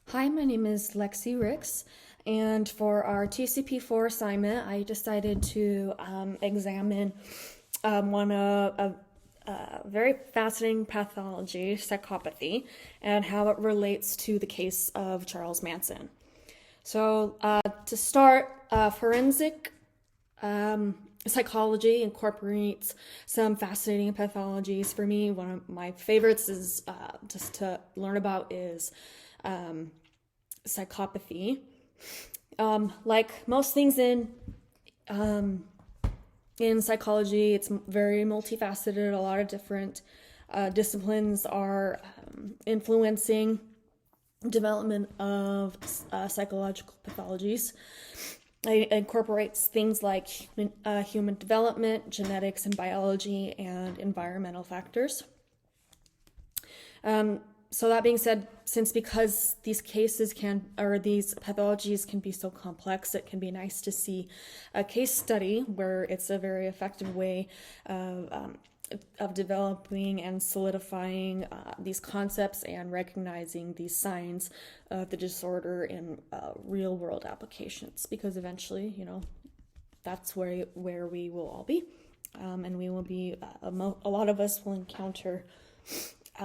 Hi, my name is Lexi Ricks, and for our TCP4 assignment, I decided to examine one a very fascinating pathology, psychopathy, and how it relates to the case of Charles Manson. So, to start, forensic psychology incorporates some fascinating pathologies. For me, one of my favorites is just to learn about is psychopathy. Like most things in psychology, it's very multifaceted. A lot of different disciplines are influencing development of psychological pathologies. It incorporates things like human development, genetics and biology, and environmental factors. So that being said, because these cases these pathologies can be so complex, it can be nice to see a case study where it's a very effective way of developing and solidifying these concepts and recognizing these signs of the disorder in real world applications. Because eventually, that's where we will all be, and we will be a lot of us will encounter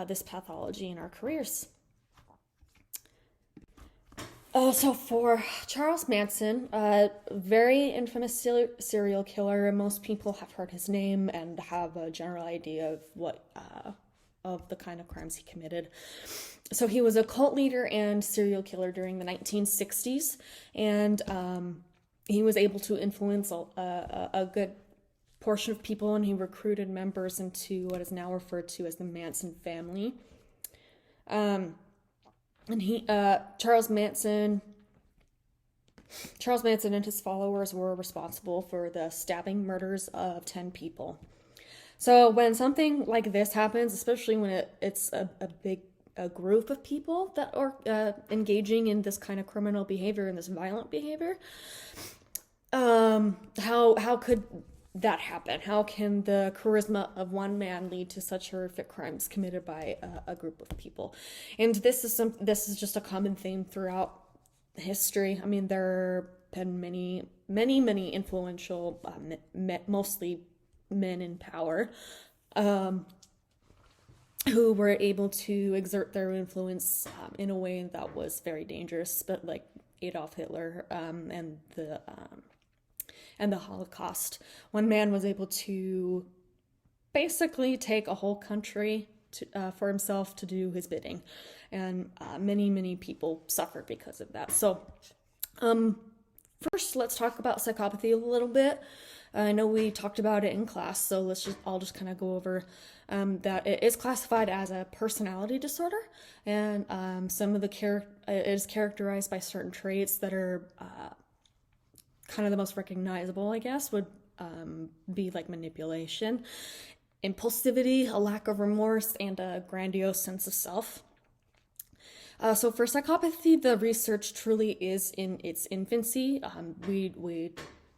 this pathology in our careers. So for Charles Manson, a very infamous serial killer, most people have heard his name and have a general idea of of the kind of crimes he committed. So he was a cult leader and serial killer during the 1960s, and he was able to influence a good portion of people, and he recruited members into what is now referred to as the Manson family. And Charles Manson and his followers were responsible for the stabbing murders of 10 people. So when something like this happens, especially when it's a big group of people that are engaging in this kind of criminal behavior and this violent behavior, how could that happen? How can the charisma of one man lead to such horrific crimes committed by a group of people? And this is just a common theme throughout history. I mean, there have been many influential, mostly men in power, who were able to exert their influence in a way that was very dangerous, but like Adolf Hitler and the Holocaust. One man was able to basically take a whole country for himself to do his bidding, and many people suffered because of that. So, first, let's talk about psychopathy a little bit. I know we talked about it in class, so I'll just kind of go over that it is classified as a personality disorder, and it is characterized by certain traits that are kind of the most recognizable, I guess, would be like manipulation, impulsivity, a lack of remorse, and a grandiose sense of self. So for psychopathy, the research truly is in its infancy.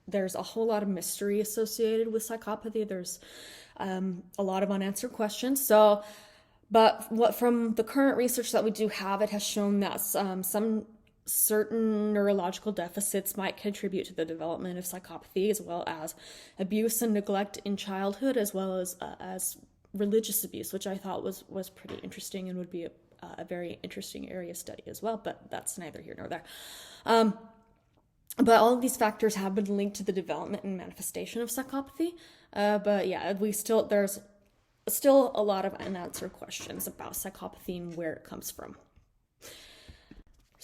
There's a whole lot of mystery associated with psychopathy. There's a lot of unanswered questions. But from the current research that we do have, it has shown that some certain neurological deficits might contribute to the development of psychopathy, as well as abuse and neglect in childhood, as well as religious abuse, which I thought was pretty interesting and would be a very interesting area of study as well, but that's neither here nor there. But all of these factors have been linked to the development and manifestation of psychopathy. But yeah, there's still a lot of unanswered questions about psychopathy and where it comes from.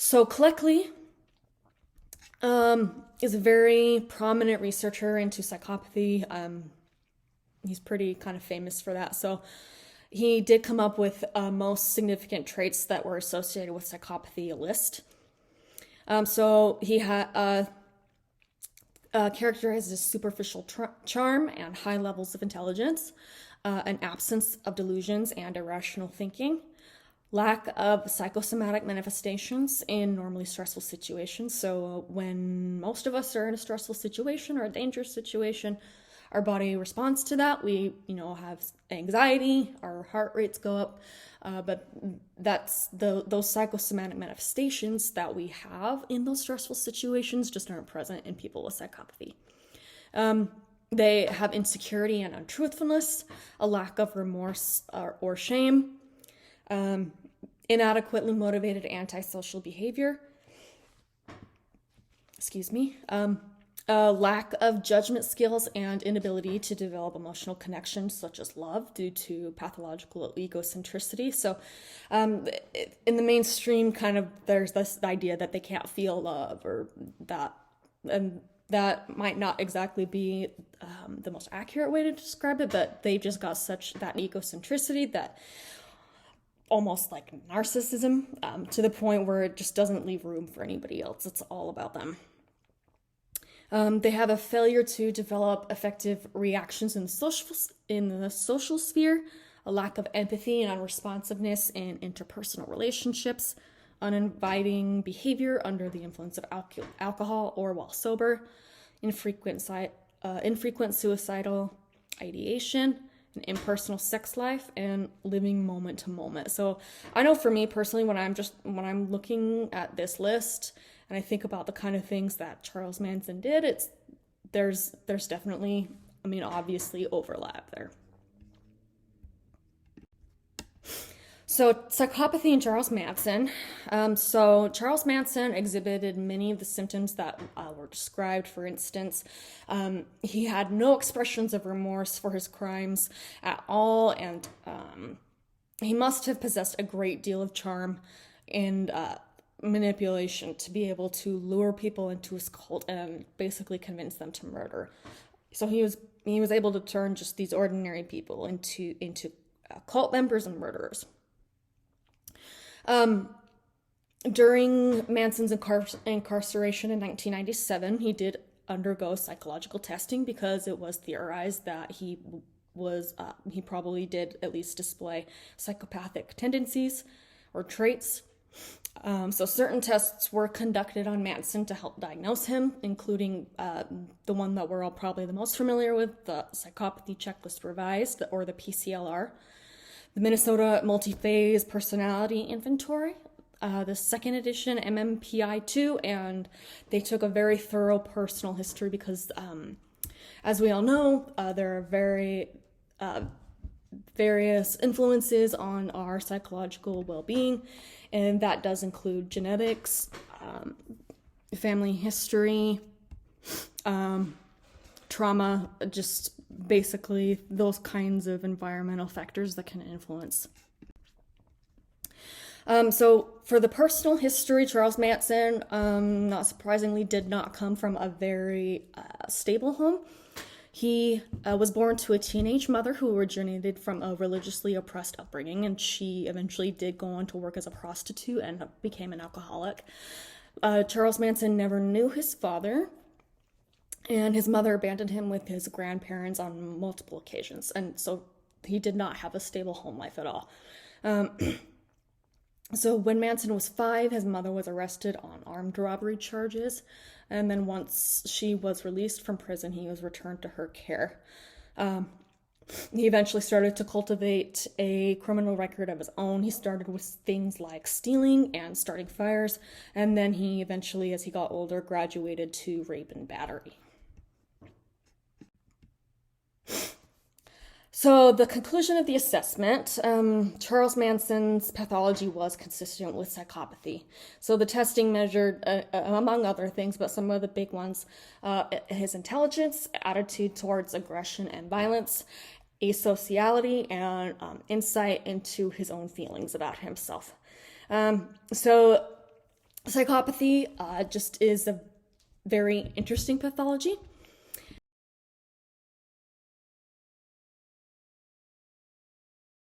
So Cleckley is a very prominent researcher into psychopathy. He's pretty kind of famous for that. So he did come up with most significant traits that were associated with psychopathy list. So he had characterized as superficial charm and high levels of intelligence, an absence of delusions and irrational thinking, lack of psychosomatic manifestations in normally stressful situations. So when most of us are in a stressful situation or a dangerous situation, our body responds to that. We, have anxiety, our heart rates go up, but that's those psychosomatic manifestations that we have in those stressful situations just aren't present in people with psychopathy. They have insecurity and untruthfulness, a lack of remorse or shame, inadequately motivated antisocial behavior, a lack of judgment skills and inability to develop emotional connections such as love due to pathological egocentricity. So in the mainstream, kind of there's this idea that they can't feel love, or that, and that might not exactly be the most accurate way to describe it, but they've just got such that egocentricity, that almost like narcissism, to the point where it just doesn't leave room for anybody else. It's all about them. They have a failure to develop effective reactions in the social sphere, a lack of empathy and unresponsiveness in interpersonal relationships, uninviting behavior under the influence of alcohol or while sober, infrequent suicidal ideation, an impersonal sex life, and living moment to moment. So I know for me personally, when I'm looking at this list and I think about the kind of things that Charles Manson did, there's definitely, obviously overlap there. So psychopathy in Charles Manson. So Charles Manson exhibited many of the symptoms that were described. For instance, he had no expressions of remorse for his crimes at all, and he must have possessed a great deal of charm and manipulation to be able to lure people into his cult and basically convince them to murder. So he was able to turn just these ordinary people into cult members and murderers. During Manson's incarceration in 1997, he did undergo psychological testing because it was theorized that he probably did at least display psychopathic tendencies or traits. So certain tests were conducted on Manson to help diagnose him, including the one that we're all probably the most familiar with, the Psychopathy Checklist Revised, or the PCLR. The Minnesota Multi-Phase Personality Inventory, the second edition MMPI-2, and they took a very thorough personal history because, as we all know, there are various influences on our psychological well-being, and that does include genetics, family history, trauma, just basically those kinds of environmental factors that can influence. So for the personal history, Charles Manson, not surprisingly, did not come from a very stable home. He was born to a teenage mother who originated from a religiously oppressed upbringing, and she eventually did go on to work as a prostitute and became an alcoholic. Charles Manson never knew his father, and his mother abandoned him with his grandparents on multiple occasions, and so he did not have a stable home life at all. So when Manson was 5, his mother was arrested on armed robbery charges, and then once she was released from prison, he was returned to her care. He eventually started to cultivate a criminal record of his own. He started with things like stealing and starting fires, and then he eventually, as he got older, graduated to rape and battery. So the conclusion of the assessment, Charles Manson's pathology was consistent with psychopathy. So the testing measured, among other things, but some of the big ones, his intelligence, attitude towards aggression and violence, asociality, and insight into his own feelings about himself. So psychopathy just is a very interesting pathology.